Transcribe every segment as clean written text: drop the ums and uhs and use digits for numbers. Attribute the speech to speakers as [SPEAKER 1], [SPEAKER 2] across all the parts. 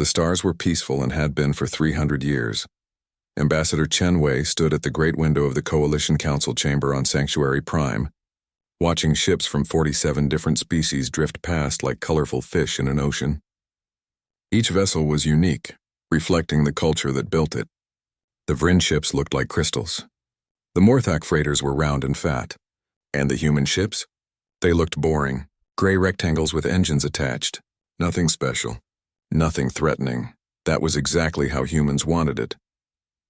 [SPEAKER 1] The stars were peaceful and had been for 300 years. Ambassador Chen Wei stood at the great window of the Coalition Council chamber on Sanctuary Prime, watching ships from 47 different species drift past like colorful fish in an ocean. Each vessel was unique, reflecting the culture that built it. The Vrin ships looked like crystals. The Morthak freighters were round and fat. And the human ships? They looked boring, gray rectangles with engines attached. Nothing special. Nothing threatening. That was exactly how humans wanted it.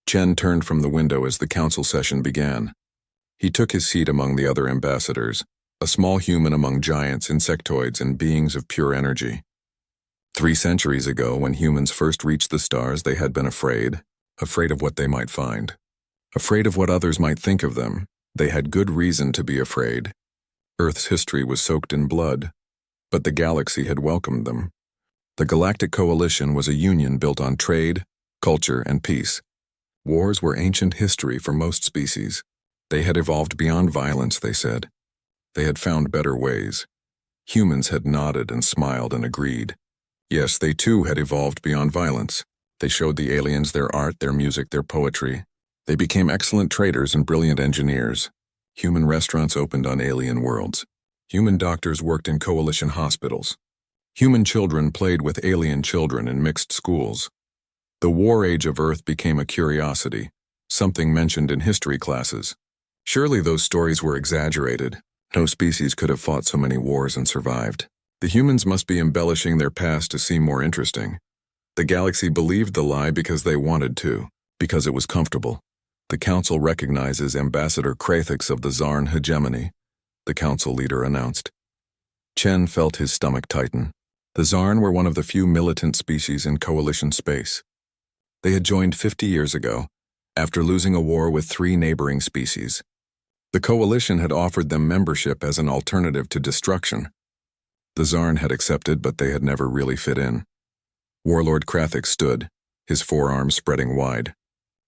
[SPEAKER 1] Chen turned from the window as the council session began. He took his seat among the other ambassadors, a small human among giants, insectoids, and beings of pure energy. 3 centuries ago, when humans first reached the stars, they had been afraid of what they might find, afraid of what others might think of them. They had good reason to be afraid. Earth's history was soaked in blood, but the galaxy had welcomed them. The Galactic Coalition was a union built on trade, culture, and peace. Wars were ancient history for most species. They had evolved beyond violence, they said. They had found better ways. Humans had nodded and smiled and agreed. Yes, they too had evolved beyond violence. They showed the aliens their art, their music, their poetry. They became excellent traders and brilliant engineers. Human restaurants opened on alien worlds. Human doctors worked in coalition hospitals. Human children played with alien children in mixed schools. The war age of Earth became a curiosity, something mentioned in history classes. Surely those stories were exaggerated. No species could have fought so many wars and survived. The humans must be embellishing their past to seem more interesting. The galaxy believed the lie because they wanted to, because it was comfortable. The council recognizes Ambassador Krathix of the Zarn hegemony, the council leader announced. Chen felt his stomach tighten. The Zarn were one of the few militant species in coalition space. They had joined 50 years ago, after losing a war with 3 neighboring species. The coalition had offered them membership as an alternative to destruction. The Zarn had accepted, but they had never really fit in. Warlord Krathix stood, his forearms spreading wide.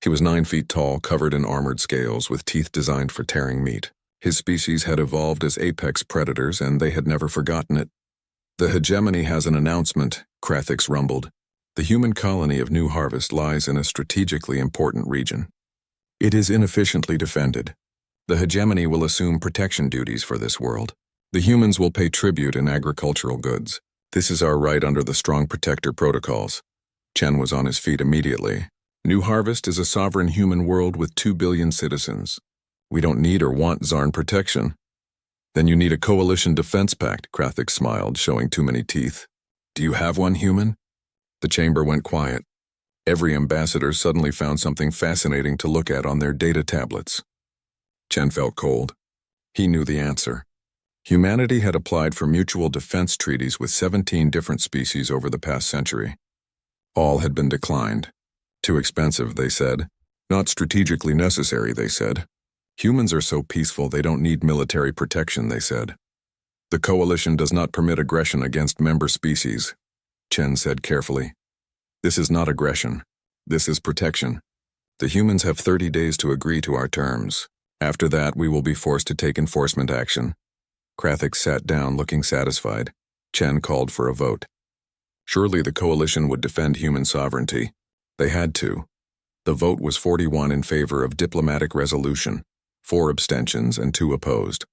[SPEAKER 1] He was 9 feet tall, covered in armored scales, with teeth designed for tearing meat. His species had evolved as apex predators, and they had never forgotten it. The hegemony has an announcement, Krathix rumbled. The human colony of New Harvest lies in a strategically important region. It is inefficiently defended. The hegemony will assume protection duties for this world. The humans will pay tribute in agricultural goods. This is our right under the Strong Protector protocols. Chen was on his feet immediately. New Harvest is a sovereign human world with 2 billion citizens. We don't need or want Zarn protection. Then you need a coalition defense pact, Krathix smiled, showing too many teeth. Do you have one, human? The chamber went quiet. Every ambassador suddenly found something fascinating to look at on their data tablets. Chen felt cold. He knew the answer. Humanity had applied for mutual defense treaties with 17 different species over the past century. All had been declined. Too expensive, they said. Not strategically necessary, they said. Humans are so peaceful they don't need military protection, they said. The coalition does not permit aggression against member species, Chen said carefully. This is not aggression. This is protection. The humans have 30 days to agree to our terms. After that, we will be forced to take enforcement action. Krathix sat down, looking satisfied. Chen called for a vote. Surely the coalition would defend human sovereignty. They had to. The vote was 41 in favor of diplomatic resolution, 4 abstentions and 2 opposed.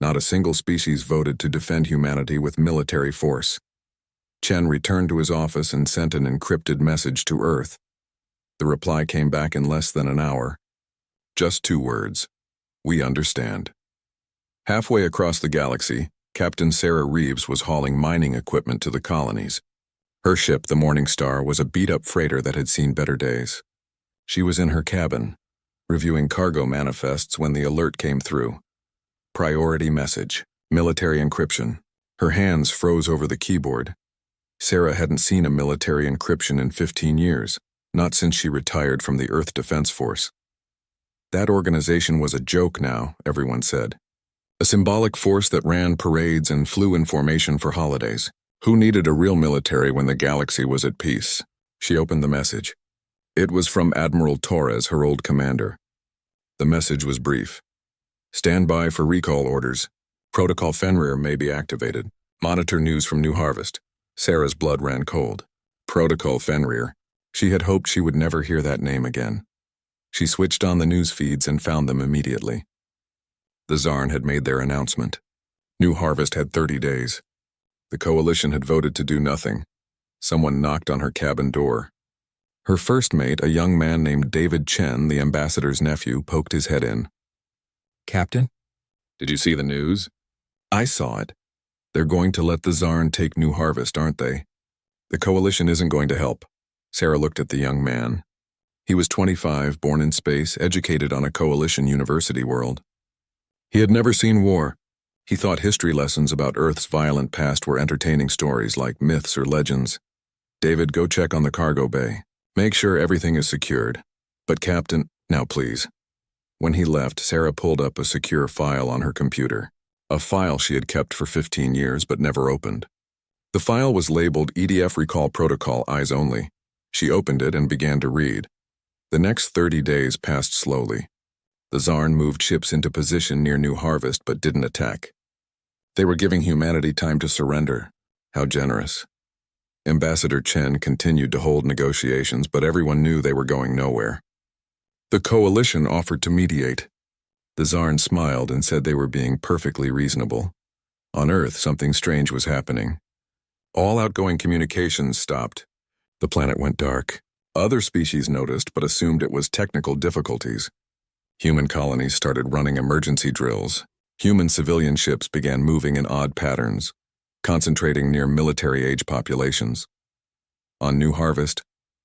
[SPEAKER 1] Not a single species voted to defend humanity with military force. Chen returned to his office and sent an encrypted message to Earth. The reply came back in less than an hour. Just 2 words. We understand. Halfway across the galaxy, Captain Sarah Reeves was hauling mining equipment to the colonies. Her ship, the Morning Star, was a beat-up freighter that had seen better days. She was in her cabin, reviewing cargo manifests when the alert came through. Priority message, military encryption. Her hands froze over the keyboard. Sarah hadn't seen a military encryption in 15 years, not since she retired from the Earth Defense Force. That organization was a joke now, everyone said. A symbolic force that ran parades and flew in formation for holidays. Who needed a real military when the galaxy was at peace? She opened the message. It was from Admiral Torres, her old commander. The message was brief. Stand by for recall orders. Protocol Fenrir may be activated. Monitor news from New Harvest. Sarah's blood ran cold. Protocol Fenrir. She had hoped she would never hear that name again. She switched on the news feeds and found them immediately. The Zarn had made their announcement. New Harvest had 30 days. The coalition had voted to do nothing. Someone knocked on her cabin door. Her first mate, a young man named David Chen, the ambassador's nephew, poked his head in.
[SPEAKER 2] Captain?
[SPEAKER 1] Did you see the news? I saw it. They're going to let the Zarn take New Harvest, aren't they? The coalition isn't going to help. Sarah looked at the young man. He was 25, born in space, educated on a coalition university world. He had never seen war. He thought history lessons about Earth's violent past were entertaining stories like myths or legends. David, go check on the cargo bay. Make sure everything is secured. But Captain, now please. When he left, Sarah pulled up a secure file on her computer. A file she had kept for 15 years but never opened. The file was labeled EDF Recall Protocol Eyes Only. She opened it and began to read. The next 30 days passed slowly. The Zarn moved ships into position near New Harvest but didn't attack. They were giving humanity time to surrender. How generous. Ambassador Chen continued to hold negotiations, but everyone knew they were going nowhere. The coalition offered to mediate. The Zarn smiled and said they were being perfectly reasonable. On Earth, something strange was happening. All outgoing communications stopped. The planet went dark. Other species noticed but assumed it was technical difficulties. Human colonies started running emergency drills. Human civilian ships began moving in odd patterns, concentrating near military-age populations. On New Harvest,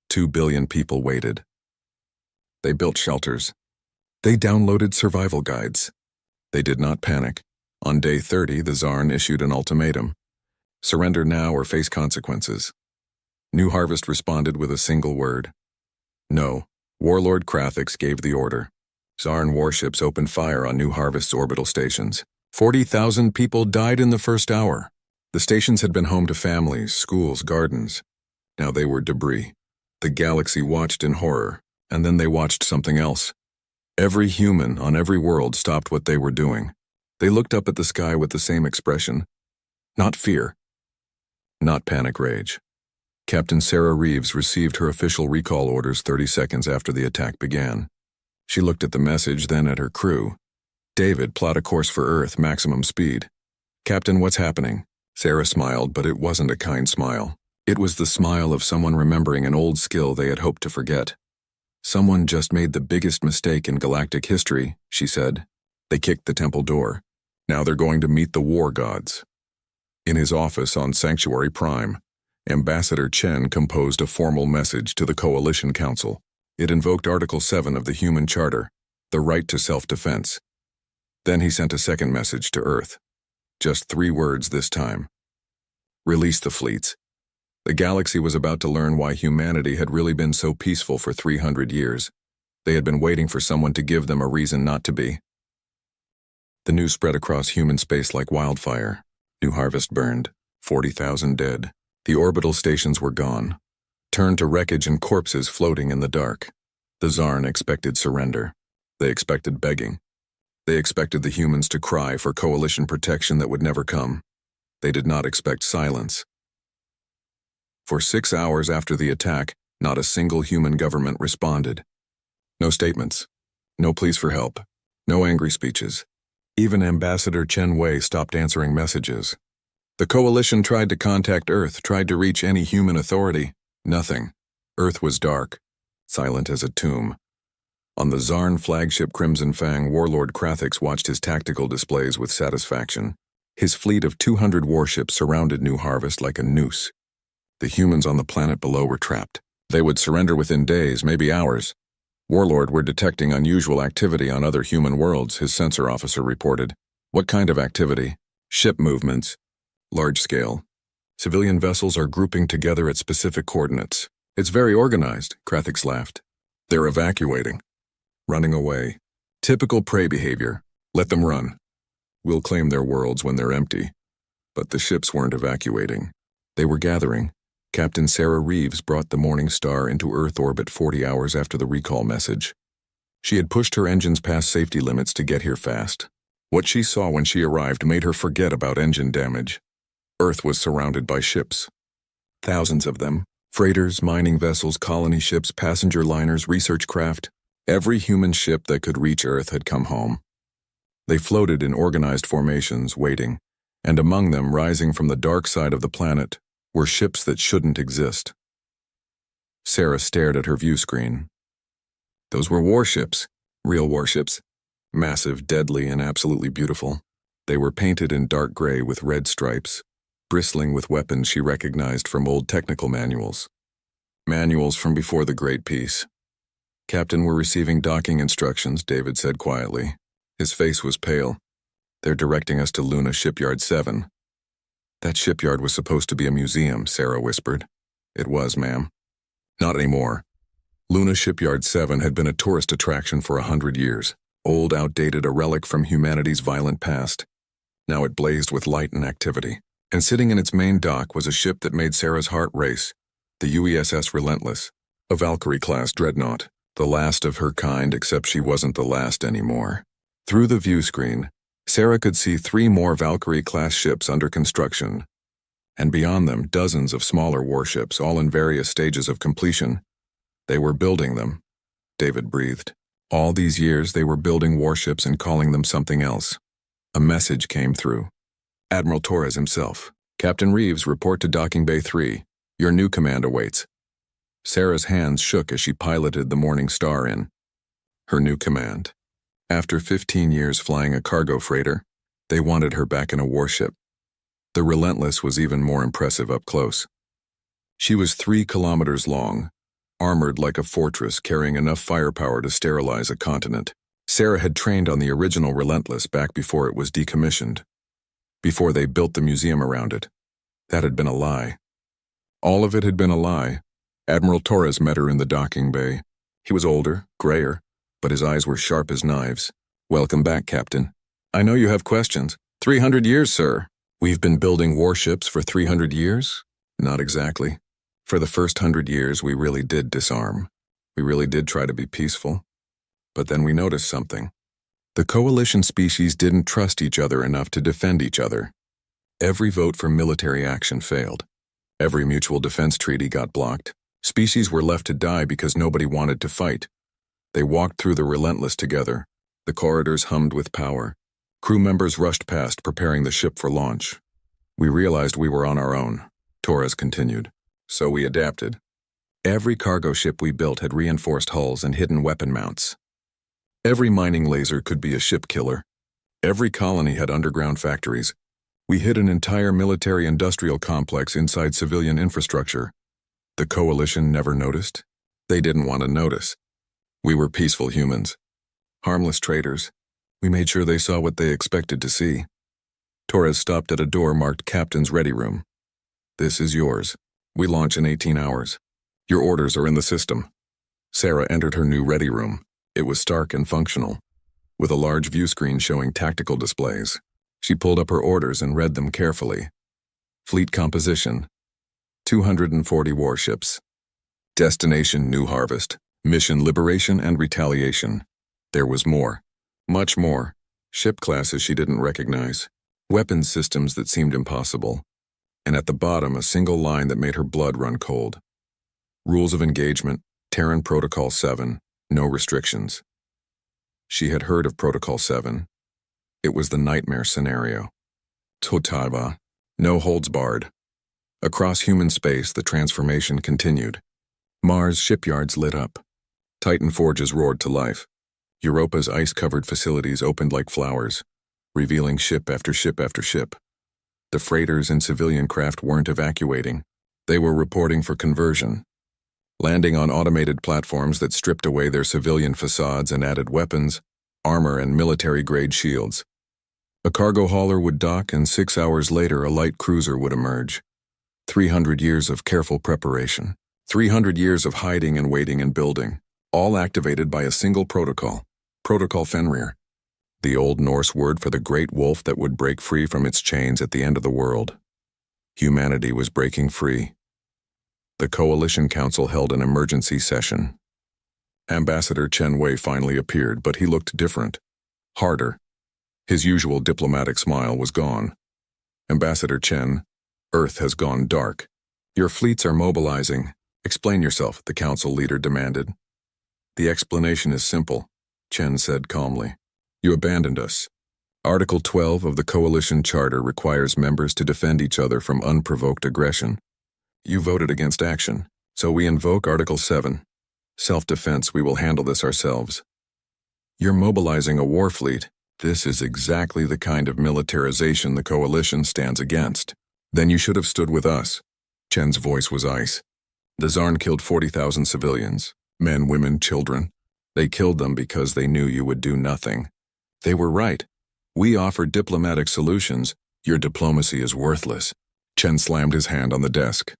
[SPEAKER 1] 2 billion people waited. They built shelters. They downloaded survival guides. They did not panic. On day 30, the Zarn issued an ultimatum. Surrender now or face consequences. New Harvest responded with a single word. No. Warlord Krathix gave the order. Zarn warships opened fire on New Harvest's orbital stations. 40,000 people died in the first hour. The stations had been home to families, schools, gardens. Now they were debris. The galaxy watched in horror, and then they watched something else. Every human on every world stopped what they were doing. They looked up at the sky with the same expression. Not fear. Not panic rage. Captain Sarah Reeves received her official recall orders 30 seconds after the attack began. She looked at the message, then at her crew. David, plot a course for Earth, maximum speed. Captain, what's happening? Sarah smiled, but it wasn't a kind smile. It was the smile of someone remembering an old skill they had hoped to forget. Someone just made the biggest mistake in galactic history, she said. They kicked the temple door. Now they're going to meet the war gods. In his office on Sanctuary Prime, Ambassador Chen composed a formal message to the Coalition Council. It invoked Article 7 of the Human Charter, the right to self-defense. Then he sent a second message to Earth. Just 3 words this time. Release the fleets. The galaxy was about to learn why humanity had really been so peaceful for 300 years. They had been waiting for someone to give them a reason not to be. The news spread across human space like wildfire. New Harvest burned. 40,000 dead. The orbital stations were gone. Turned to wreckage and corpses floating in the dark. The Zarn expected surrender. They expected begging. They expected the humans to cry for coalition protection that would never come. They did not expect silence. For 6 hours after the attack, not a single human government responded. No statements. No pleas for help. No angry speeches. Even Ambassador Chen Wei stopped answering messages. The coalition tried to contact Earth, tried to reach any human authority. Nothing. Earth was dark, silent as a tomb. On the Zarn flagship Crimson Fang, Warlord Krathix watched his tactical displays with satisfaction. His fleet of 200 warships surrounded New Harvest like a noose. The humans on the planet below were trapped. They would surrender within days, maybe hours. Warlord were detecting unusual activity on other human worlds, his sensor officer reported. What kind of activity? Ship movements. Large scale. Civilian vessels are grouping together at specific coordinates. It's very organized, Krathix laughed. They're evacuating. Running away. Typical prey behavior. Let them run. We'll claim their worlds when they're empty. But the ships weren't evacuating. They were gathering. Captain Sarah Reeves brought the Morning Star into Earth orbit 40 hours after the recall message. She had pushed her engines past safety limits to get here fast. What she saw when she arrived made her forget about engine damage. Earth was surrounded by ships. Thousands of them, Freighters, mining vessels, colony ships, passenger liners, research craft. Every human ship that could reach Earth had come home. They floated in organized formations, waiting, and among them, rising from the dark side of the planet, were ships that shouldn't exist. Sarah stared at her view screen. Those were warships, real warships. Massive, deadly, and absolutely beautiful. They were painted in dark gray with red stripes, bristling with weapons she recognized from old technical manuals. Manuals from before the Great Peace. "Captain, we're receiving docking instructions," David said quietly. His face was pale. "They're directing us to Luna Shipyard 7. "That shipyard was supposed to be a museum," Sarah whispered. "It was, ma'am." "Not anymore." Luna Shipyard 7 had been a tourist attraction for 100 years. Old, outdated, a relic from humanity's violent past. Now it blazed with light and activity. And sitting in its main dock was a ship that made Sarah's heart race, the UESS Relentless, a Valkyrie-class dreadnought, the last of her kind, except she wasn't the last anymore. Through the view screen, Sarah could see 3 more Valkyrie-class ships under construction, and beyond them dozens of smaller warships, all in various stages of completion. They were building them, David breathed. All these years they were building warships and calling them something else. A message came through. Admiral Torres himself. "Captain Reeves, report to Docking Bay 3. Your new command awaits." Sarah's hands shook as she piloted the Morning Star in. Her new command. After 15 years flying a cargo freighter, they wanted her back in a warship. The Relentless was even more impressive up close. She was 3 kilometers long, armored like a fortress, carrying enough firepower to sterilize a continent. Sarah had trained on the original Relentless back before it was decommissioned, before they built the museum around it. That had been a lie. All of it had been a lie. Admiral Torres met her in the docking bay. He was older, grayer, but his eyes were sharp as knives. "Welcome back, Captain. I know you have questions." 300 years, sir." "We've been building warships for 300 years? Not exactly. For the first 100 years, we really did disarm. We really did try to be peaceful. But then we noticed something. The coalition species didn't trust each other enough to defend each other. Every vote for military action failed. Every mutual defense treaty got blocked. Species were left to die because nobody wanted to fight. They walked through the Relentless together. The corridors hummed with power. Crew members rushed past, preparing the ship for launch. "We realized we were on our own," Torres continued. "So we adapted. Every cargo ship we built had reinforced hulls and hidden weapon mounts. Every mining laser could be a ship killer. Every colony had underground factories. We hid an entire military-industrial complex inside civilian infrastructure. The coalition never noticed. They didn't want to notice. We were peaceful humans. Harmless traitors. We made sure they saw what they expected to see." Torres stopped at a door marked Captain's Ready Room. "This is yours. We launch in 18 hours. Your orders are in the system." Sarah entered her new Ready Room. It was stark and functional, with a large view screen showing tactical displays. She pulled up her orders and read them carefully. Fleet composition: 240 warships. Destination: New Harvest. Mission: Liberation and Retaliation. There was more. Much more. Ship classes she didn't recognize. Weapons systems that seemed impossible. And at the bottom, a single line that made her blood run cold. Rules of engagement: Terran Protocol 7. No restrictions. She had heard of Protocol 7. It was the nightmare scenario. Totava. No holds barred. Across human space, the transformation continued. Mars' shipyards lit up. Titan forges roared to life. Europa's ice-covered facilities opened like flowers, revealing ship after ship after ship. The freighters and civilian craft weren't evacuating. They were reporting for conversion, landing on automated platforms that stripped away their civilian facades and added weapons, armor, and military-grade shields. A cargo hauler would dock, and 6 hours later a light cruiser would emerge. 300 years of careful preparation. 300 years of hiding and waiting and building, all activated by a single protocol, Protocol Fenrir, the Old Norse word for the great wolf that would break free from its chains at the end of the world. Humanity was breaking free. The Coalition Council held an emergency session. Ambassador Chen Wei finally appeared, but he looked different, harder. His usual diplomatic smile was gone. "Ambassador Chen, Earth has gone dark. Your fleets are mobilizing. Explain yourself, the council leader demanded. The explanation is simple, Chen said calmly. You abandoned us. Article 12 of the Coalition Charter requires members to defend each other from unprovoked aggression. You voted against action, so we invoke Article 7. Self-defense, we will handle this ourselves. You're mobilizing a war fleet. This is exactly the kind of militarization the Coalition stands against. Then you should have stood with us. Chen's voice was ice. The Zarn killed 40,000 civilians, men, women, children. They killed them because they knew you would do nothing. They were right. We offered diplomatic solutions. Your diplomacy is worthless. Chen slammed his hand on the desk.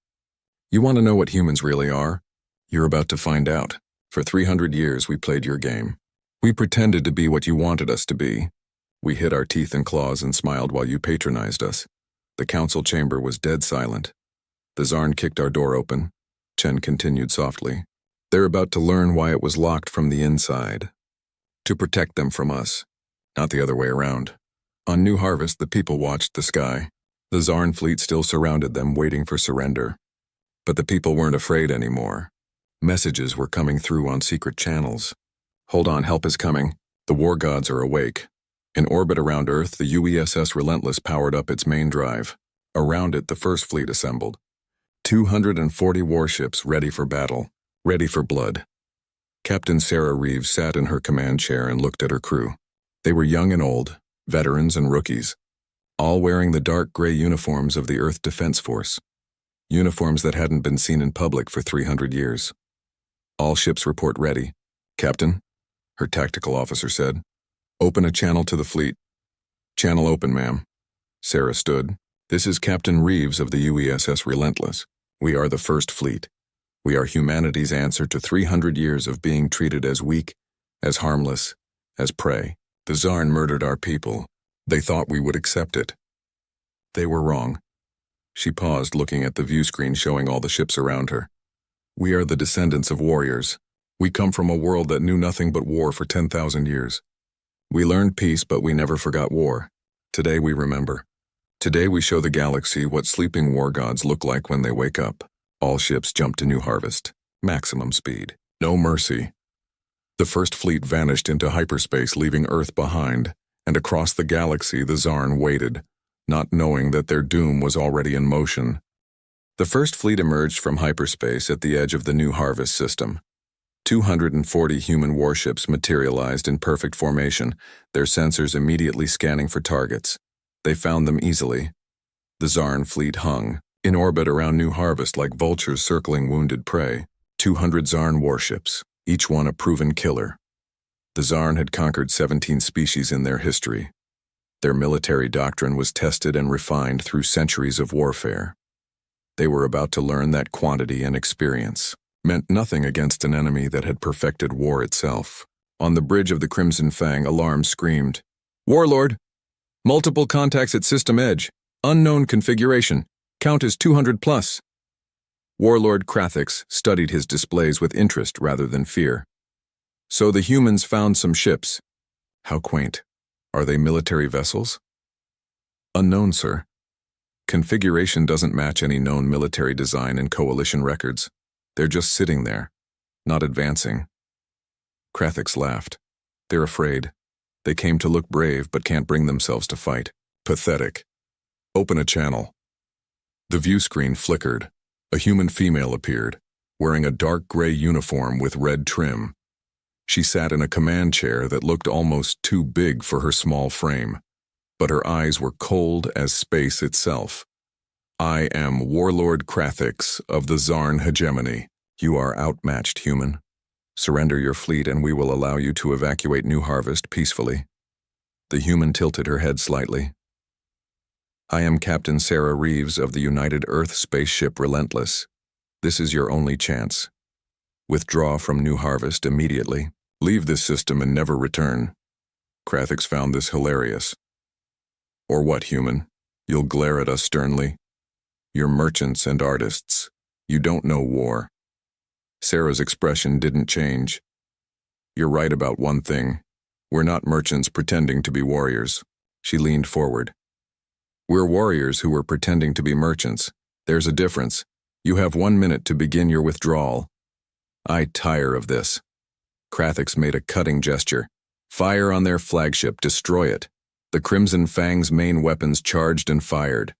[SPEAKER 1] You want to know what humans really are? You're about to find out. For 300 years we played your game. We pretended to be what you wanted us to be. We hid our teeth and claws and smiled while you patronized us. The council chamber was dead silent. The Zarn kicked our door open. Chen continued softly. They're about to learn why it was locked from the inside. To protect them from us, not the other way around. On New Harvest, the people watched the sky. The Zarn fleet still surrounded them, waiting for surrender. But the people weren't afraid anymore. Messages were coming through on secret channels. Hold on, help is coming. The war gods are awake. In orbit around Earth, the UESS Relentless powered up its main drive. Around it, the First Fleet assembled. 240 warships ready for battle, ready for blood. Captain Sarah Reeves sat in her command chair and looked at her crew. They were young and old, veterans and rookies, all wearing the dark gray uniforms of the Earth Defense Force. Uniforms that hadn't been seen in public for 300 years. All ships report ready. Captain, her tactical officer said. Open a channel to the fleet. Channel open, ma'am. Sarah stood. This is Captain Reeves of the UESS Relentless. We are the First Fleet. We are humanity's answer to 300 years of being treated as weak, as harmless, as prey. The Zarn murdered our people. They thought we would accept it. They were wrong. She paused, looking at the view screen showing all the ships around her. We are the descendants of warriors. We come from a world that knew nothing but war for 10,000 years. We learned peace, but we never forgot war. Today we remember. Today we show the galaxy what sleeping war gods look like when they wake up. All ships jump to New Harvest. Maximum speed. No mercy. The First Fleet vanished into hyperspace, leaving Earth behind, and across the galaxy the Zarn waited, not knowing that their doom was already in motion. The First Fleet emerged from hyperspace at the edge of the New Harvest system. 240 human warships materialized in perfect formation, their sensors immediately scanning for targets. They found them easily. The Zarn fleet hung, in orbit around New Harvest like vultures circling wounded prey. 200 Zarn warships, each one a proven killer. The Zarn had conquered 17 species in their history. Their military doctrine was tested and refined through centuries of warfare. They were about to learn that quantity and experience meant nothing against an enemy that had perfected war itself. On the bridge of the Crimson Fang, alarm screamed, "Warlord! Multiple contacts at system edge. Unknown configuration. Count is 200 plus." Warlord Krathix studied his displays with interest rather than fear. So the humans found some ships. How quaint. Are they military vessels? Unknown, sir. Configuration doesn't match any known military design in Coalition records. They're just sitting there, not advancing. Krathix laughed. They're afraid. They came to look brave but can't bring themselves to fight. Pathetic. Open a channel. The view screen flickered. A human female appeared, wearing a dark gray uniform with red trim. She sat in a command chair that looked almost too big for her small frame, but her eyes were cold as space itself. I am Warlord Krathix of the Zarn hegemony. You are outmatched, human. Surrender your fleet and we will allow you to evacuate New Harvest peacefully. The human tilted her head slightly. I am Captain Sarah Reeves of the United Earth spaceship Relentless. This is your only chance. Withdraw from New Harvest immediately. Leave this system and never return. Krathix found this hilarious. Or what, human? You'll glare at us sternly? You're merchants and artists. You don't know war. Sarah's expression didn't change. You're right about one thing. We're not merchants pretending to be warriors. She leaned forward. We're warriors who were pretending to be merchants. There's a difference. You have 1 minute to begin your withdrawal. I tire of this. Krathix made a cutting gesture. Fire on their flagship, destroy it. The Crimson Fang's main weapons charged and fired.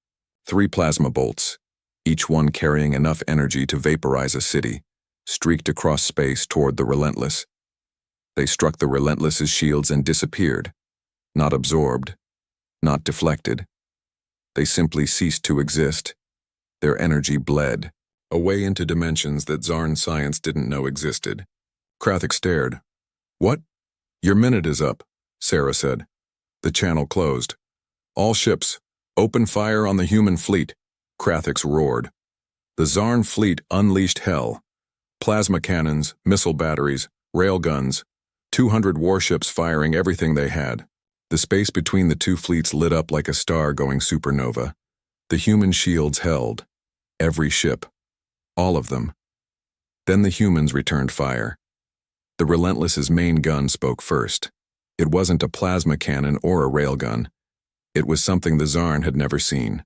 [SPEAKER 1] 3 plasma bolts, each one carrying enough energy to vaporize a city, streaked across space toward the Relentless. They struck the Relentless's shields and disappeared. Not absorbed, not deflected. They simply ceased to exist. Their energy bled, away into dimensions that Zarn science didn't know existed. Krathix stared. What? Your minute is up, Sarah said. The channel closed. All ships, open fire on the human fleet, Krathix roared. The Zarn fleet unleashed hell. Plasma cannons, missile batteries, railguns, 200 warships firing everything they had. The space between the two fleets lit up like a star going supernova. The human shields held. Every ship. All of them. Then the humans returned fire. The Relentless's main gun spoke first. It wasn't a plasma cannon or a railgun. It was something the Zarn had never seen.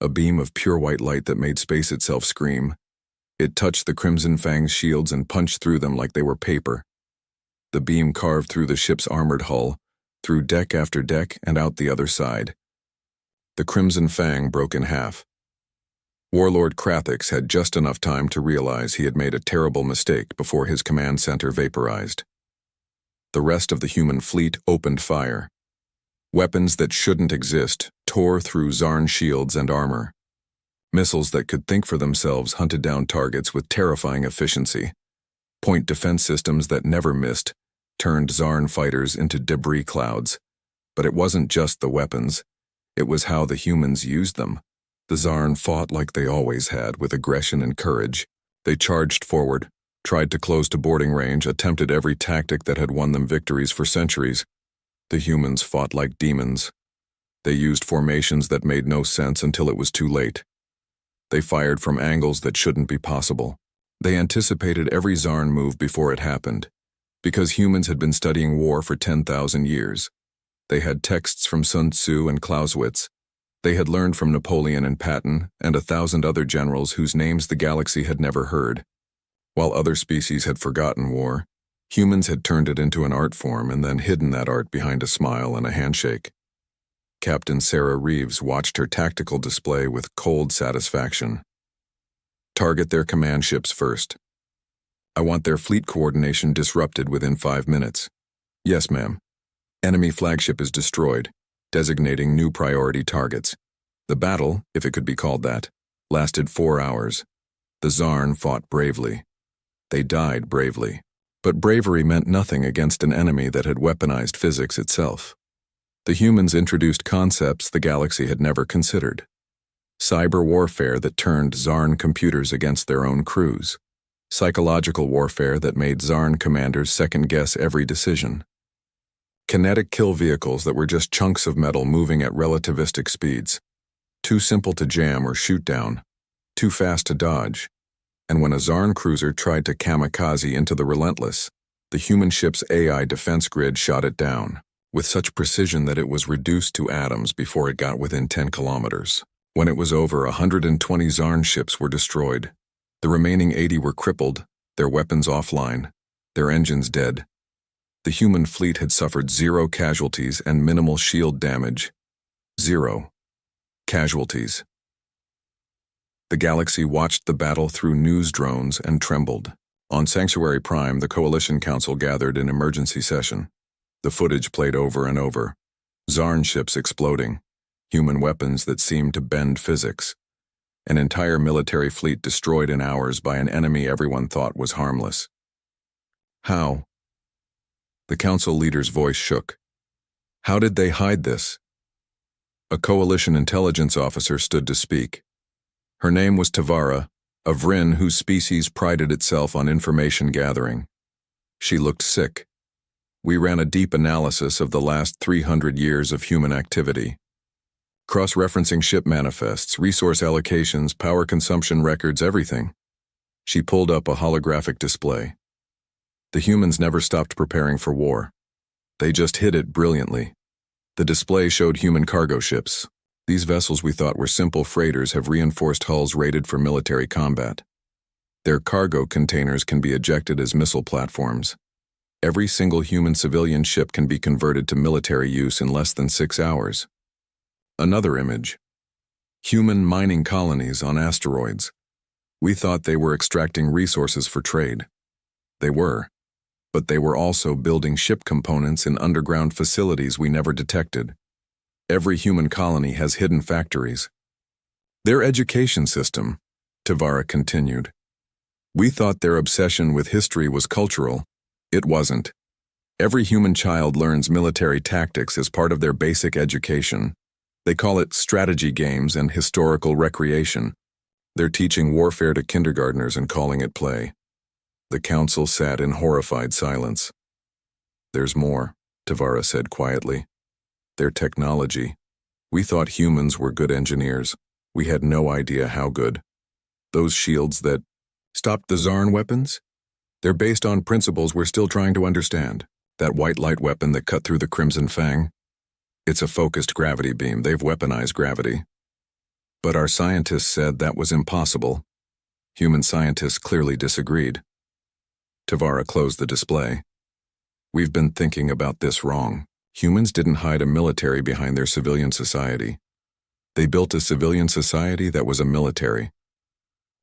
[SPEAKER 1] A beam of pure white light that made space itself scream. It touched the Crimson Fang's shields and punched through them like they were paper. The beam carved through the ship's armored hull, through deck after deck and out the other side. The Crimson Fang broke in half. Warlord Krathix had just enough time to realize he had made a terrible mistake before his command center vaporized. The rest of the human fleet opened fire. Weapons that shouldn't exist tore through Zarn shields and armor. Missiles that could think for themselves hunted down targets with terrifying efficiency. Point defense systems that never missed turned Zarn fighters into debris clouds. But it wasn't just the weapons. It was how the humans used them. The Zarn fought like they always had, with aggression and courage. They charged forward, tried to close to boarding range, attempted every tactic that had won them victories for centuries. The humans fought like demons. They used formations that made no sense until it was too late. They fired from angles that shouldn't be possible. They anticipated every Zarn move before it happened, because humans had been studying war for 10,000 years. They had texts from Sun Tzu and Clausewitz. They had learned from Napoleon and Patton and 1,000 other generals whose names the galaxy had never heard. While other species had forgotten war, humans had turned it into an art form and then hidden that art behind a smile and a handshake. Captain Sarah Reeves watched her tactical display with cold satisfaction. Target their command ships first. I want their fleet coordination disrupted within 5 minutes. Yes, ma'am. Enemy flagship is destroyed, designating new priority targets. The battle, if it could be called that, lasted 4 hours. The Zarn fought bravely. They died bravely. But bravery meant nothing against an enemy that had weaponized physics itself. The humans introduced concepts the galaxy had never considered. Cyber warfare that turned Zarn computers against their own crews. Psychological warfare that made Zarn commanders second-guess every decision. Kinetic kill vehicles that were just chunks of metal moving at relativistic speeds. Too simple to jam or shoot down. Too fast to dodge. And when a Zarn cruiser tried to kamikaze into the Relentless, the human ship's AI defense grid shot it down, with such precision that it was reduced to atoms before it got within 10 kilometers. When it was over, 120 Zarn ships were destroyed. The remaining 80 were crippled, their weapons offline, their engines dead. The human fleet had suffered 0 casualties and minimal shield damage. 0 casualties. The galaxy watched the battle through news drones and trembled. On Sanctuary Prime, the Coalition Council gathered in emergency session. The footage played over and over. Zarn ships exploding. Human weapons that seemed to bend physics. An entire military fleet destroyed in hours by an enemy everyone thought was harmless. How? The council leader's voice shook. How did they hide this? A Coalition intelligence officer stood to speak. Her name was Tavara, a Vryn whose species prided itself on information gathering. She looked sick. We ran a deep analysis of the last 300 years of human activity. Cross-referencing ship manifests, resource allocations, power consumption records, everything. She pulled up a holographic display. The humans never stopped preparing for war. They just hid it brilliantly. The display showed human cargo ships, These vessels we thought were simple freighters have reinforced hulls rated for military combat. Their cargo containers can be ejected as missile platforms. Every single human civilian ship can be converted to military use in less than 6 hours. Another image. Human mining colonies on asteroids. We thought they were extracting resources for trade. They were. But they were also building ship components in underground facilities we never detected. Every human colony has hidden factories. Their education system, Tavara continued. We thought their obsession with history was cultural. It wasn't. Every human child learns military tactics as part of their basic education. They call it strategy games and historical recreation. They're teaching warfare to kindergartners and calling it play. The council sat in horrified silence. There's more, Tavara said quietly. Their technology. We thought humans were good engineers. We had no idea how good. Those shields that stopped the Zarn weapons? They're based on principles we're still trying to understand. That white light weapon that cut through the Crimson Fang? It's a focused gravity beam. They've weaponized gravity. But our scientists said that was impossible. Human scientists clearly disagreed. Tavara closed the display. We've been thinking about this wrong. Humans didn't hide a military behind their civilian society. They built a civilian society that was a military.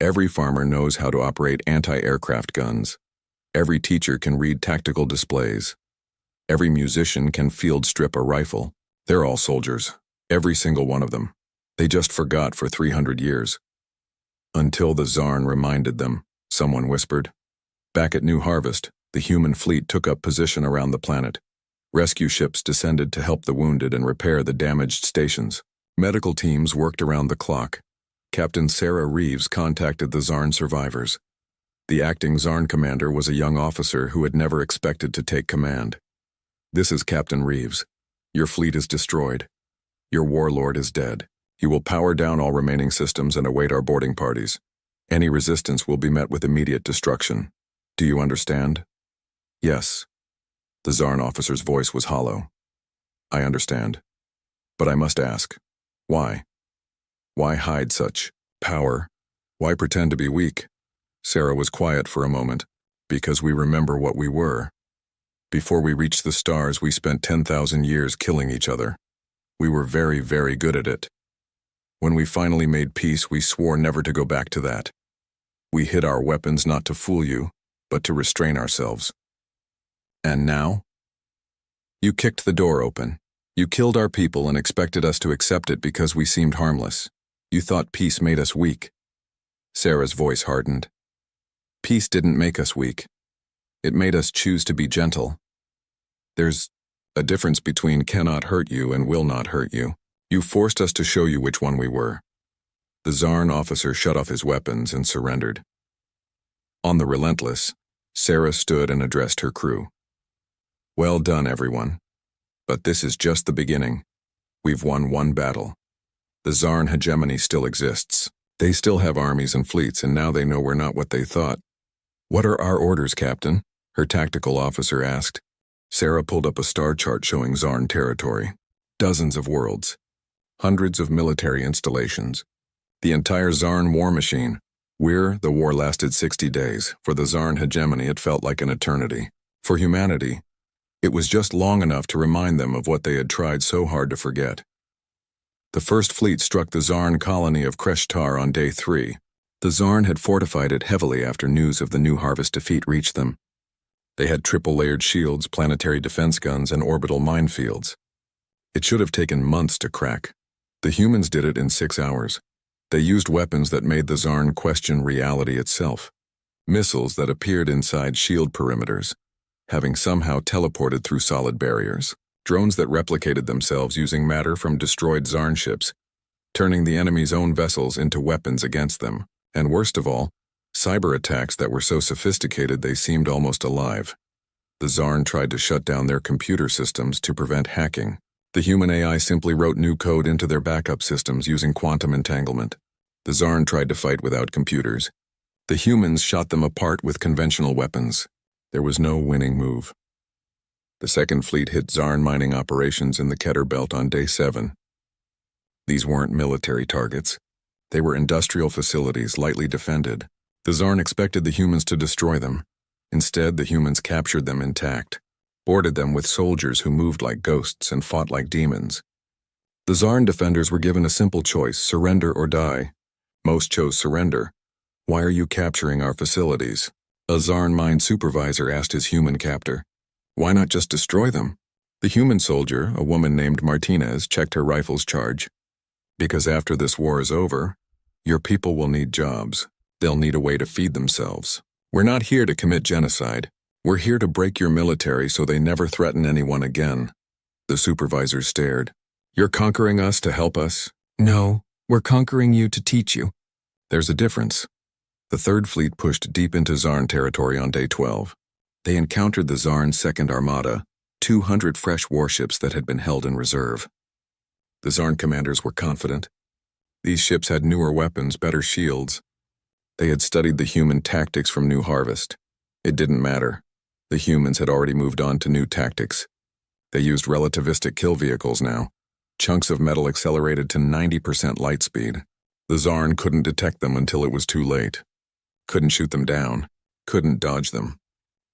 [SPEAKER 1] Every farmer knows how to operate anti-aircraft guns. Every teacher can read tactical displays. Every musician can field strip a rifle. They're all soldiers. Every single one of them. They just forgot for 300 years. Until the Zarn reminded them, someone whispered. Back at New Harvest, the human fleet took up position around the planet. Rescue ships descended to help the wounded and repair the damaged stations. Medical teams worked around the clock. Captain Sarah Reeves contacted the Zarn survivors. The acting Zarn commander was a young officer who had never expected to take command. This is Captain Reeves. Your fleet is destroyed. Your warlord is dead. He will power down all remaining systems and await our boarding parties. Any resistance will be met with immediate destruction. Do you understand? Yes. The Zarn officer's voice was hollow. I understand. But I must ask, why? Why hide such power? Why pretend to be weak? Sarah was quiet for a moment. Because we remember what we were. Before we reached the stars, we spent 10,000 years killing each other. We were very, very good at it. When we finally made peace, we swore never to go back to that. We hid our weapons not to fool you, but to restrain ourselves. And now? You kicked the door open. You killed our people and expected us to accept it because we seemed harmless. You thought peace made us weak. Sarah's voice hardened. Peace didn't make us weak. It made us choose to be gentle. There's a difference between cannot hurt you and will not hurt you. You forced us to show you which one we were. The Zarn officer shut off his weapons and surrendered. On the Relentless, Sarah stood and addressed her crew. Well done, everyone. But this is just the beginning. We've won one battle. The Zarn hegemony still exists. They still have armies and fleets, and now they know we're not what they thought. What are our orders, Captain? Her tactical officer asked. Sarah pulled up a star chart showing Zarn territory. Dozens of worlds. Hundreds of military installations. The entire Zarn war machine. The war lasted 60 days. For the Zarn hegemony, it felt like an eternity. For humanity, it was just long enough to remind them of what they had tried so hard to forget. The first fleet struck the Zarn colony of Kreshtar on day 3. The Zarn had fortified it heavily after news of the New Harvest defeat reached them. They had triple-layered shields, planetary defense guns, and orbital minefields. It should have taken months to crack. The humans did it in 6 hours. They used weapons that made the Zarn question reality itself. Missiles that appeared inside shield perimeters, having somehow teleported through solid barriers. Drones that replicated themselves using matter from destroyed Zarn ships, turning the enemy's own vessels into weapons against them. And worst of all, cyber attacks that were so sophisticated they seemed almost alive. The Zarn tried to shut down their computer systems to prevent hacking. The human AI simply wrote new code into their backup systems using quantum entanglement. The Zarn tried to fight without computers. The humans shot them apart with conventional weapons. There was no winning move. The second fleet hit Zarn mining operations in the Keter Belt on day 7. These weren't military targets. They were industrial facilities lightly defended. The Tsarn expected the humans to destroy them. Instead, the humans captured them intact, boarded them with soldiers who moved like ghosts and fought like demons. The Tsarn defenders were given a simple choice: surrender or die. Most chose surrender. Why are you capturing our facilities? A Tsarn mine supervisor asked his human captor. Why not just destroy them? The human soldier, a woman named Martinez, checked her rifle's charge. Because after this war is over, your people will need jobs. They'll need a way to feed themselves. We're not here to commit genocide. We're here to break your military so they never threaten anyone again. The supervisor stared. You're conquering us to help us? No, we're conquering you to teach you. There's a difference. The Third Fleet pushed deep into Tsarn territory on day 12. They encountered the Tsarn's Second Armada, 200 fresh warships that had been held in reserve. The Tsarn commanders were confident. These ships had newer weapons, better shields. They had studied the human tactics from New Harvest. It didn't matter. The humans had already moved on to new tactics. They used relativistic kill vehicles now. Chunks of metal accelerated to 90% light speed. The Tsarn couldn't detect them until it was too late. Couldn't shoot them down. Couldn't dodge them.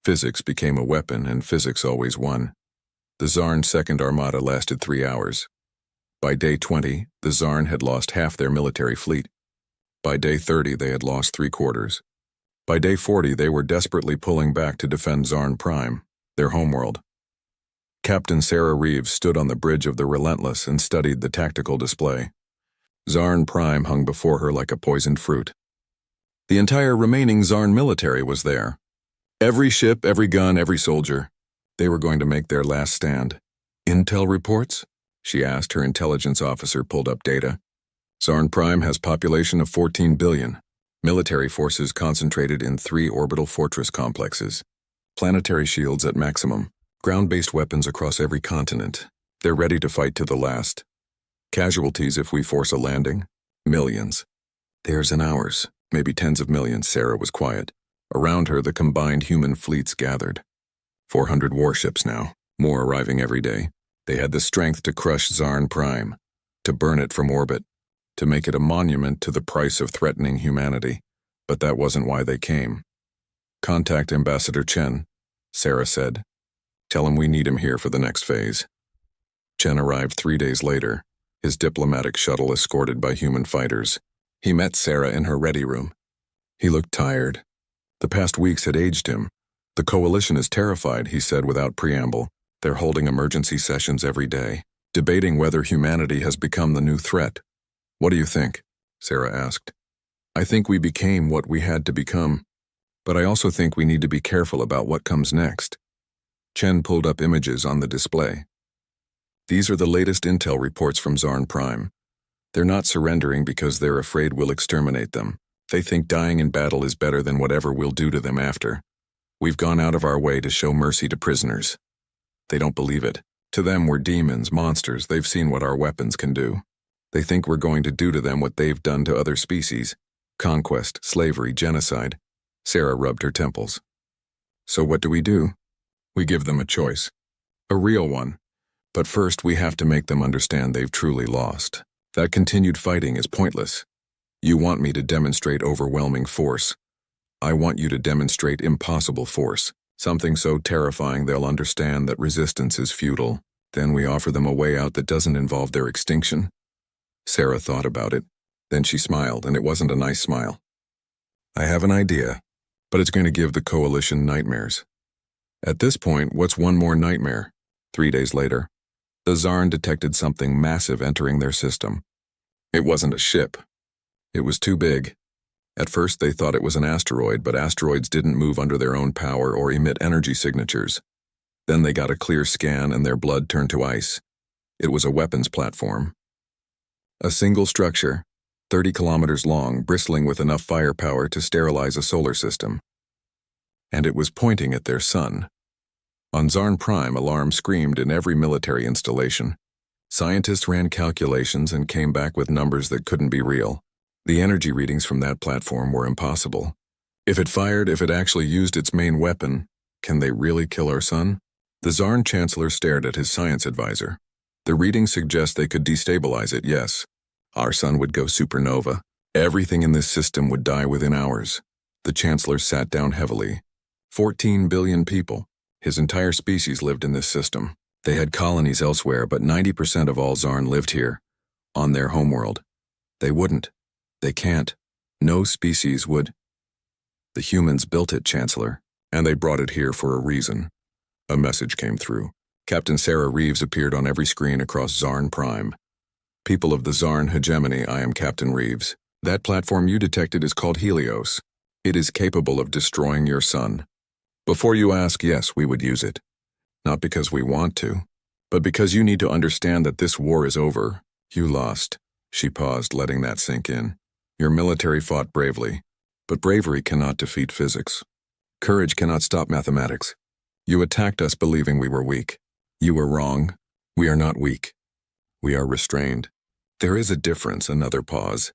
[SPEAKER 1] Physics became a weapon, and physics always won. The Tsarn's Second Armada lasted 3 hours. By day 20, the Tsarn had lost half their military fleet. By day 30, they had lost 3/4. By day 40, they were desperately pulling back to defend Tsarn Prime, their homeworld. Captain Sarah Reeves stood on the bridge of the Relentless and studied the tactical display. Tsarn Prime hung before her like a poisoned fruit. The entire remaining Tsarn military was there. Every ship, every gun, every soldier. They were going to make their last stand. Intel reports? She asked. Her intelligence officer pulled up data. Tsarn Prime has population of 14 billion. Military forces concentrated in 3 orbital fortress complexes. Planetary shields at maximum. Ground-based weapons across every continent. They're ready to fight to the last. Casualties if we force a landing? Millions. Theirs and ours. Maybe tens of millions. Sarah was quiet. Around her, the combined human fleets gathered. 400 warships now, more arriving every day. They had the strength to crush Tsarn Prime, to burn it from orbit, to make it a monument to the price of threatening humanity. But that wasn't why they came. Contact Ambassador Chen, Sarah said. Tell him we need him here for the next phase. Chen arrived 3 days later, his diplomatic shuttle escorted by human fighters. He met Sarah in her ready room. He looked tired. The past weeks had aged him. The coalition is terrified, he said without preamble. They're holding emergency sessions every day, debating whether humanity has become the new threat. What do you think? Sarah asked. I think we became what we had to become. But I also think we need to be careful about what comes next. Chen pulled up images on the display. These are the latest intel reports from Tsarn Prime. They're not surrendering because they're afraid we'll exterminate them. They think dying in battle is better than whatever we'll do to them after. We've gone out of our way to show mercy to prisoners. They don't believe it. To them, we're demons, monsters. They've seen what our weapons can do. They think we're going to do to them what they've done to other species. Conquest, slavery, genocide. Sarah rubbed her temples. So what do? We give them a choice. A real one. But first, we have to make them understand they've truly lost. That continued fighting is pointless. You want me to demonstrate overwhelming force. I want you to demonstrate impossible force. Something so terrifying they'll understand that resistance is futile. Then we offer them a way out that doesn't involve their extinction. Sarah thought about it. Then she smiled, and it wasn't a nice smile. I have an idea, but it's going to give the coalition nightmares. At this point, what's one more nightmare? 3 days later, the Tsarn detected something massive entering their system. It wasn't a ship. It was too big. At first, they thought it was an asteroid, but asteroids didn't move under their own power or emit energy signatures. Then they got a clear scan and their blood turned to ice. It was a weapons platform. A single structure, 30 kilometers long, bristling with enough firepower to sterilize a solar system. And it was pointing at their sun. On Tsarn Prime, alarm screamed in every military installation. Scientists ran calculations and came back with numbers that couldn't be real. The energy readings from that platform were impossible. If it fired, if it actually used its main weapon, can they really kill our sun? The Tsarn Chancellor stared at his science advisor. The readings suggest they could destabilize it, yes, Our sun would go supernova. Everything in this system would die within hours. The Chancellor sat down heavily. 14 billion people. His entire species lived in this system. They had colonies elsewhere, but 90% of all Zarn lived here, on their homeworld. They wouldn't. They can't. No species would. The humans built it, Chancellor, and they brought it here for a reason. A message came through. Captain Sarah Reeves appeared on every screen across Zarn Prime. People of the Zarn hegemony, I am Captain Reeves. That platform you detected is called Helios. It is capable of destroying your sun. Before you ask, yes, we would use it. Not because we want to, but because you need to understand that this war is over. You lost. She paused, letting that sink in. Your military fought bravely, but bravery cannot defeat physics. Courage cannot stop mathematics. You attacked us believing we were weak. You were wrong. We are not weak. We are restrained. There is a difference. Another pause.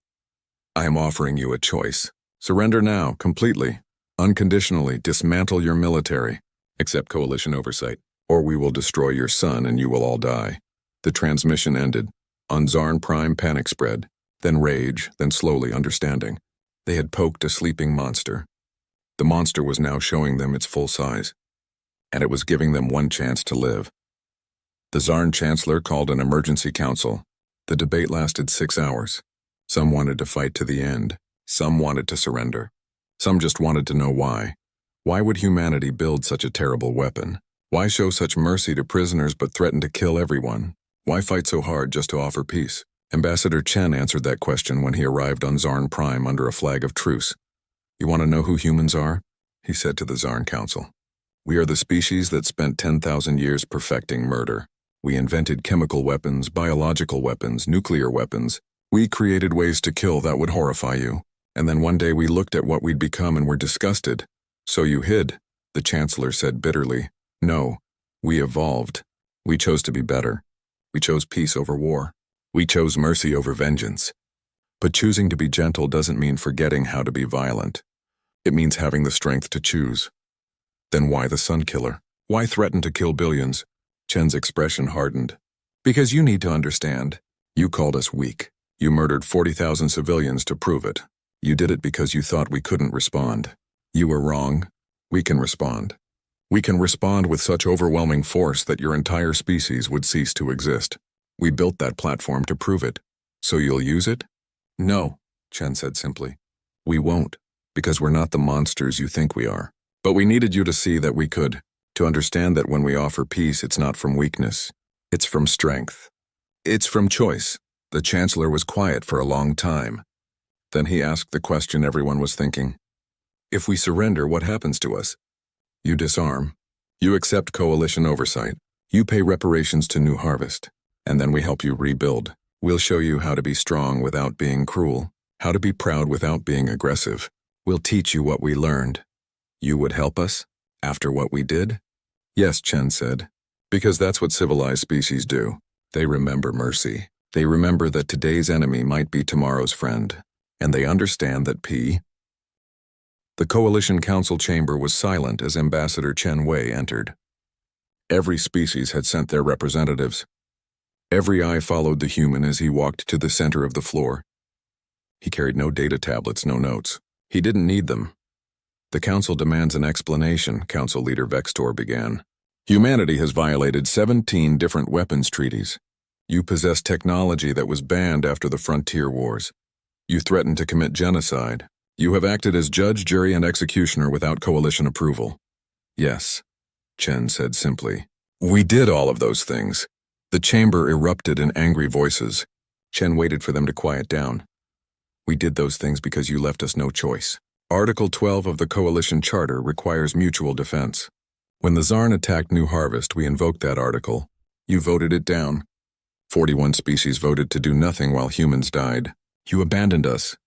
[SPEAKER 1] I am offering you a choice. Surrender now, completely, unconditionally, dismantle your military, accept coalition oversight, or we will destroy your sun and you will all die. The transmission ended. On Zarn Prime, panic spread, then rage, then slowly understanding. They had poked a sleeping monster. The monster was now showing them its full size, and it was giving them one chance to live. The Zarn Chancellor called an emergency council. The debate lasted 6 hours. Some wanted to fight to the end. Some wanted to surrender. Some just wanted to know why. Why would humanity build such a terrible weapon? Why show such mercy to prisoners but threaten to kill everyone? Why fight so hard just to offer peace? Ambassador Chen answered that question when he arrived on Zarn Prime under a flag of truce. You want to know who humans are? He said to the Zarn Council. We are the species that spent 10,000 years perfecting murder. We invented chemical weapons, biological weapons, nuclear weapons. We created ways to kill that would horrify you. And then one day we looked at what we'd become and were disgusted. So you hid, the Chancellor said bitterly. No, we evolved. We chose to be better. We chose peace over war. We chose mercy over vengeance. But choosing to be gentle doesn't mean forgetting how to be violent. It means having the strength to choose. Then why the Sun Killer? Why threaten to kill billions? Chen's expression hardened. Because you need to understand. You called us weak. You murdered 40,000 civilians to prove it. You did it because you thought we couldn't respond. You were wrong. We can respond. We can respond with such overwhelming force that your entire species would cease to exist. We built that platform to prove it. So you'll use it? No, Chen said simply. We won't, because we're not the monsters you think we are. But we needed you to see that we could, to understand that when we offer peace, it's not from weakness. It's from strength. It's from choice. The Chancellor was quiet for a long time. Then he asked the question everyone was thinking. If we surrender, what happens to us? You disarm. You accept coalition oversight. You pay reparations to New Harvest. And then we help you rebuild. We'll show you how to be strong without being cruel, how to be proud without being aggressive. We'll teach you what we learned. You would help us? After what we did? Yes, Chen said. Because that's what civilized species do. They remember mercy. They remember that today's enemy might be tomorrow's friend. And they understand that The Coalition Council chamber was silent as Ambassador Chen Wei entered. Every species had sent their representatives. Every eye followed the human as he walked to the center of the floor. He carried no data tablets, no notes. He didn't need them. The Council demands an explanation, Council Leader Vextor began. Humanity has violated 17 different weapons treaties. You possess technology that was banned after the frontier wars. You threatened to commit genocide. You have acted as judge, jury, and executioner without coalition approval. Yes, Chen said simply. We did all of those things. The chamber erupted in angry voices. Chen waited for them to quiet down. We did those things because you left us no choice. Article 12 of the Coalition Charter requires mutual defense. When the Zarn attacked New Harvest, we invoked that article. You voted it down. 41 species voted to do nothing while humans died. You abandoned us.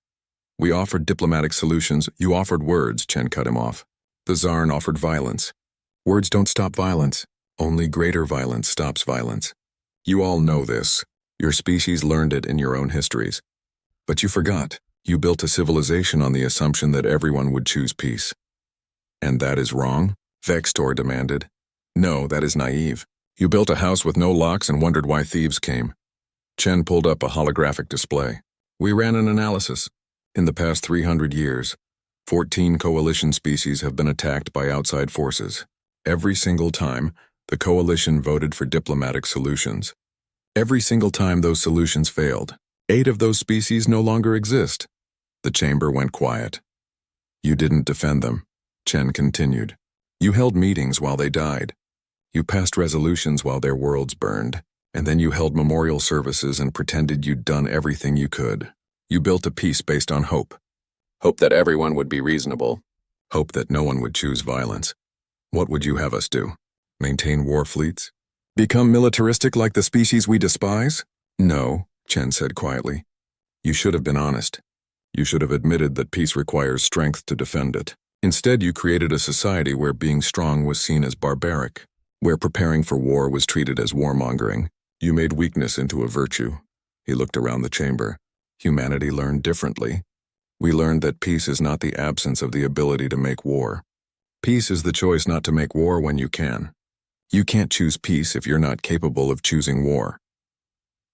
[SPEAKER 1] We offered diplomatic solutions. You offered words, Chen cut him off. The Zarn offered violence. Words don't stop violence. Only greater violence stops violence. You all know this. Your species learned it in your own histories. But you forgot. You built a civilization on the assumption that everyone would choose peace. And that is wrong? Vextor demanded. No, that is naive. You built a house with no locks and wondered why thieves came. Chen pulled up a holographic display. We ran an analysis. In the past 300 years, 14 coalition species have been attacked by outside forces. Every single time, the coalition voted for diplomatic solutions. Every single time those solutions failed, 8 of those species no longer exist. The chamber went quiet. You didn't defend them, Chen continued. You held meetings while they died. You passed resolutions while their worlds burned. And then you held memorial services and pretended you'd done everything you could. You built a peace based on hope. Hope that everyone would be reasonable. Hope that no one would choose violence. What would you have us do? Maintain war fleets? Become militaristic like the species we despise? No, Chen said quietly. You should have been honest. You should have admitted that peace requires strength to defend it. Instead, you created a society where being strong was seen as barbaric, where preparing for war was treated as warmongering. You made weakness into a virtue. He looked around the chamber. Humanity learned differently. We learned that peace is not the absence of the ability to make war. Peace is the choice not to make war when you can. You can't choose peace if you're not capable of choosing war.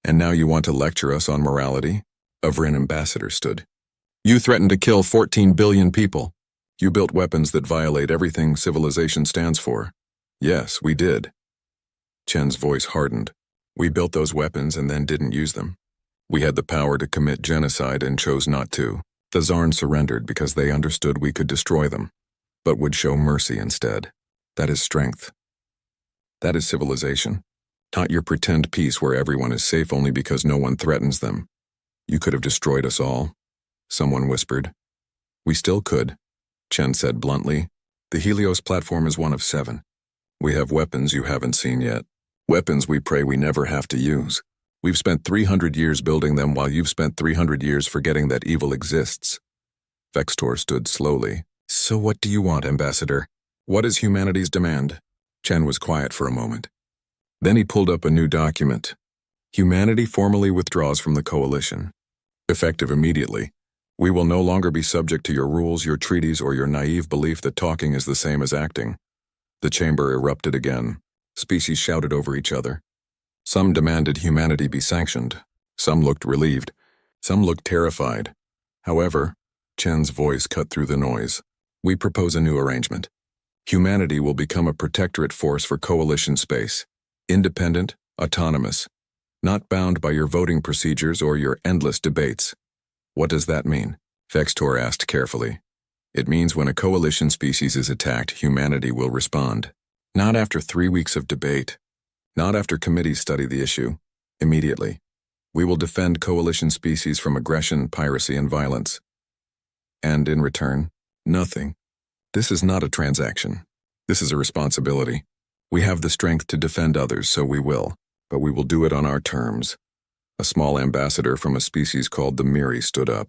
[SPEAKER 1] And now you want to lecture us on morality? A Vrin ambassador stood. You threatened to kill 14 billion people. You built weapons that violate everything civilization stands for. Yes, we did. Chen's voice hardened. We built those weapons and then didn't use them. We had the power to commit genocide and chose not to. The Zarn surrendered because they understood we could destroy them, but would show mercy instead. That is strength. That is civilization. Not your pretend peace where everyone is safe only because no one threatens them. You could have destroyed us all, someone whispered. We still could, Chen said bluntly. The Helios platform is one of 7. We have weapons you haven't seen yet. Weapons we pray we never have to use. We've spent 300 years building them while you've spent 300 years forgetting that evil exists. Vextor stood slowly. So what do you want, Ambassador? What is humanity's demand? Chen was quiet for a moment. Then he pulled up a new document. Humanity formally withdraws from the coalition. Effective immediately. We will no longer be subject to your rules, your treaties, or your naive belief that talking is the same as acting. The chamber erupted again. Species shouted over each other. Some demanded humanity be sanctioned. Some looked relieved. Some looked terrified. However, Chen's voice cut through the noise. We propose a new arrangement. Humanity will become a protectorate force for coalition space. Independent, autonomous. Not bound by your voting procedures or your endless debates. What does that mean? Vextor asked carefully. It means when a coalition species is attacked, humanity will respond. Not after 3 weeks of debate. Not after committees study the issue. Immediately. We will defend coalition species from aggression, piracy, and violence. And in return, nothing. This is not a transaction. This is a responsibility. We have the strength to defend others, so we will. But we will do it on our terms. A small ambassador from a species called the Miri stood up.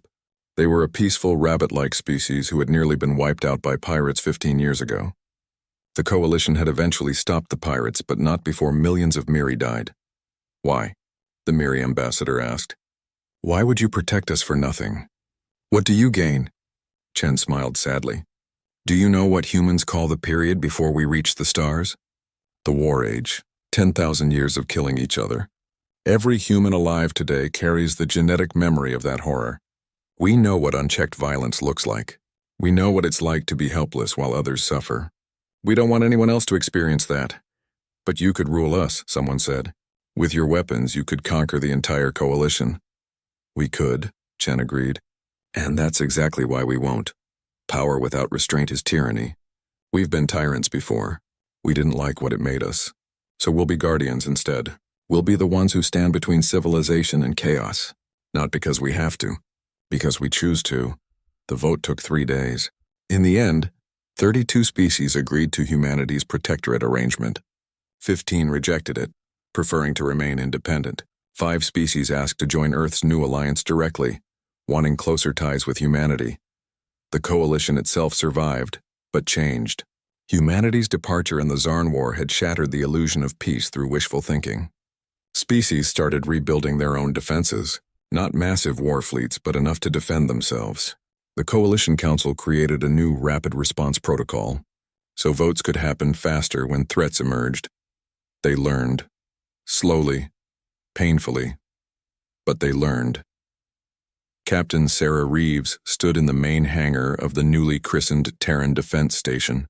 [SPEAKER 1] They were a peaceful, rabbit-like species who had nearly been wiped out by pirates 15 years ago. The coalition had eventually stopped the pirates, but not before millions of Miri died. Why? The Miri ambassador asked. Why would you protect us for nothing? What do you gain? Chen smiled sadly. Do you know what humans call the period before we reach the stars? The War Age. 10,000 years of killing each other. Every human alive today carries the genetic memory of that horror. We know what unchecked violence looks like. We know what it's like to be helpless while others suffer. We don't want anyone else to experience that. But you could rule us, someone said. With your weapons, you could conquer the entire coalition. We could, Chen agreed. And that's exactly why we won't. Power without restraint is tyranny. We've been tyrants before. We didn't like what it made us. So we'll be guardians instead. We'll be the ones who stand between civilization and chaos. Not because we have to. Because we choose to. The vote took 3 days. In the end, 32 species agreed to humanity's protectorate arrangement. 15 rejected it, preferring to remain independent. 5 species asked to join Earth's new alliance directly, wanting closer ties with humanity. The coalition itself survived, but changed. Humanity's departure in the Zarn War had shattered the illusion of peace through wishful thinking. Species started rebuilding their own defenses, not massive war fleets, but enough to defend themselves. The Coalition Council created a new rapid response protocol, so votes could happen faster when threats emerged. They learned, slowly, painfully. but they learned. Captain Sarah Reeves stood in the main hangar of the newly christened Terran Defense Station,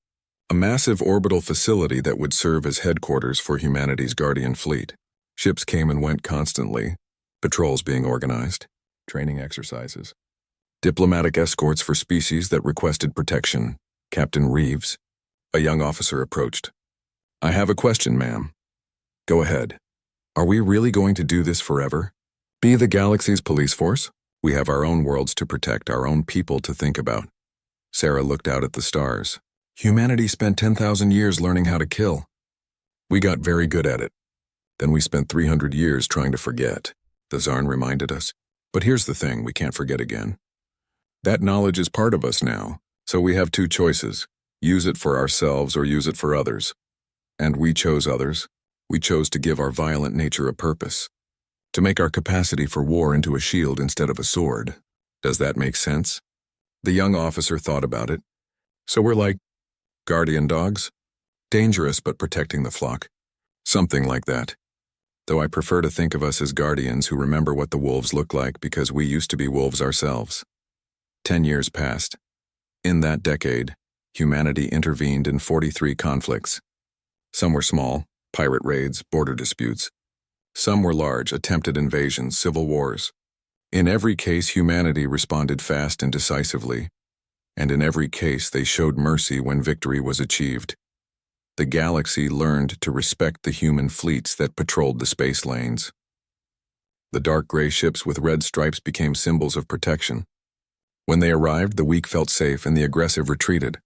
[SPEAKER 1] a massive orbital facility that would serve as headquarters for humanity's Guardian fleet. Ships came and went constantly, patrols being organized, training exercises, diplomatic escorts for species that requested protection. Captain Reeves, a young officer, approached. "I have a question, ma'am." "Go ahead. Are we really going to do this forever? Be the galaxy's police force? We have our own worlds to protect, our own people to think about." Sarah looked out at the stars. "Humanity spent 10,000 years learning how to kill. We got very good at it. Then we spent 300 years trying to forget," the Zarn reminded us. "But here's the thing, we can't forget again. That knowledge is part of us now, so we have two choices. Use it for ourselves or use it for others. And we chose others. We chose to give our violent nature a purpose. To make our capacity for war into a shield instead of a sword. Does that make sense?" The young officer thought about it. "So we're like guardian dogs? Dangerous but protecting the flock. Something like that. Though I prefer to think of us as guardians who remember what the wolves look like because we used to be wolves ourselves." 10 years passed. In that decade, humanity intervened in 43 conflicts. Some were small, pirate raids, border disputes. Some were large, attempted invasions, civil wars. In every case, humanity responded fast and decisively, and in every case they showed mercy when victory was achieved. The galaxy learned to respect the human fleets that patrolled the space lanes. The dark gray ships with red stripes became symbols of protection. When they arrived, the weak felt safe and the aggressive retreated.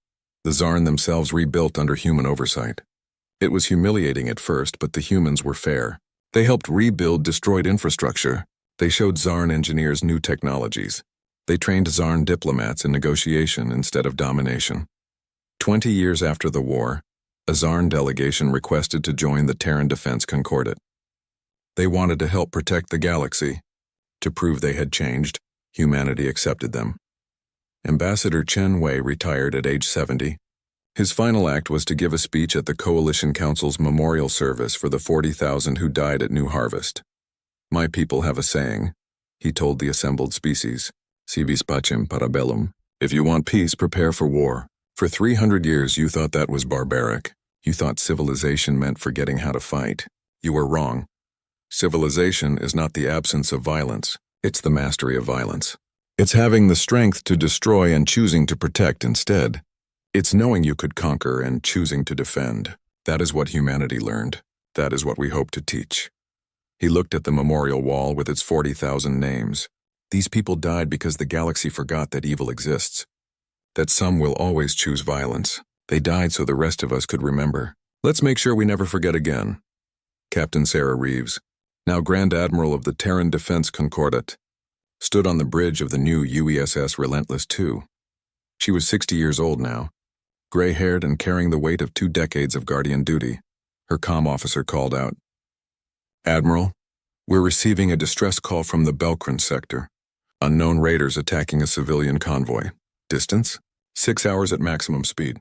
[SPEAKER 1] The Zarn themselves rebuilt under human oversight. It was humiliating at first, but the humans were fair. They helped rebuild destroyed infrastructure. They showed Zarn engineers new technologies. They trained Zarn diplomats in negotiation instead of domination. 20 years after the war, a Zarn delegation requested to join the Terran Defense Concordat. They wanted to help protect the galaxy. To prove they had changed, humanity accepted them. Ambassador Chen Wei retired at age 70. His final act was to give a speech at the Coalition Council's memorial service for the 40,000 who died at New Harvest. "My people have a saying," he told the assembled species, "Si vis pacem para bellum." If you want peace, prepare for war. For 300 years you thought that was barbaric. You thought civilization meant forgetting how to fight. You were wrong. Civilization is not the absence of violence, it's the mastery of violence. It's having the strength to destroy and choosing to protect instead. It's knowing you could conquer and choosing to defend. That is what humanity learned. That is what we hope to teach. He looked at the memorial wall with its 40,000 names. These people died because the galaxy forgot that evil exists. That some will always choose violence. They died so the rest of us could remember. Let's make sure we never forget again. Captain Sarah Reeves, now Grand Admiral of the Terran Defense Concordat, stood on the bridge of the new UESS Relentless II. She was 60 years old now, gray-haired and carrying the weight of 2 decades of Guardian duty. Her comm officer called out, "Admiral, we're receiving a distress call from the Belkran sector. Unknown raiders attacking a civilian convoy. Distance? 6 hours at maximum speed."